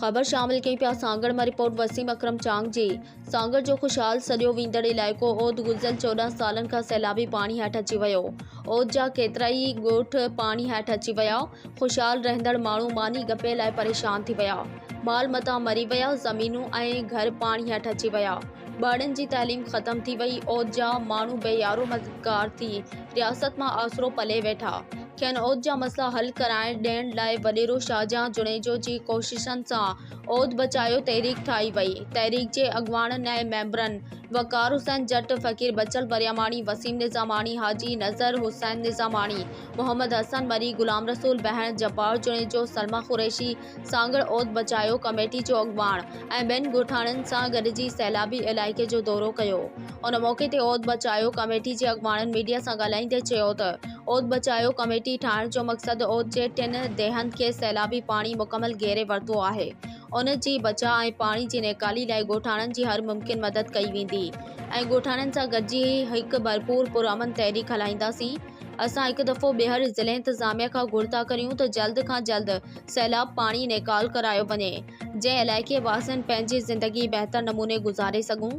ख़बर शामिल कई पिया सांगड़ में रिपोर्ट वसीम अकरम चांग जी। सांगड़ जो खुशहाल सॼो वींदड़ इलाइक़ो ओद गुज़िरियल 14 सालनि खां सैलाबी पाणी हेठि अची वियो। ओद जा केतिरा ई ॻोठ पाणी हेठि अची विया। खुशहाल रहंदड़ माण्हू मानी गपे लाइ परेशान थी विया। माल मता मरी विया। ज़मीनूं ऐं घर पाणी हेठि अची विया। ॿारनि जी तइलीम ख़त्म थी वई। ओद जा माण्हू बेयारो मददगार थी रियासत मां आसरो पले वेठा। खेनि ओद जा मसला हल कराइण ॾियण लाइ वॾेरो शाहजहां जुनेजो जी कोशिशनि सां ओद बचायो तहरीक ठाही वई। तहरीक जे अॻुवाणनि ऐं मेंबरनि वक़ार हुसैन जट, फ़कीर बचल बरियामाणी, वसीम निज़ामाणी, हाजी नज़र हुसैन निज़ामाणी, मोहम्मद हसन मरी, गुलाम रसूल बहण, जब्बार जुनेजो, सलमा कुरैशी सांगड़ ओद बचायो कमेटी जो अॻुवाण ऐं ॿियनि ॻोठाणनि सां गॾिजी सैलाबी इलाइक़े जो दौरो कयो। उन मौक़े ते ओद बचायो कमेटी जे अॻुवाणनि मीडिया सां ॻाल्हाईंदे चयो त ओद बचायो कमेटी ठाहिण जो मक़सदु ओद जे 3 देहनि खे सैलाबी पाणी मुकमल घेरे वरितो आहे। उन जी बचाव ऐं पाणी जी नेकाली लाइ ॻोठाणनि जी हर मुमकिन मदद कई वेंदी ऐं ॻोठाणनि सां गॾिजी हिकु भरपूर पुरअमन तहरीक हलाईंदासीं। असां हिकु दफ़ो ॿीहर ज़िले इंतिज़ामिया खां घुर था करियूं त जल्द खां जल्द सैलाब पाणी नेकाल करायो वञे, जंहिं इलाइक़े वासियुनि पंहिंजी ज़िंदगी बहितर नमूने गुज़ारे सघूं।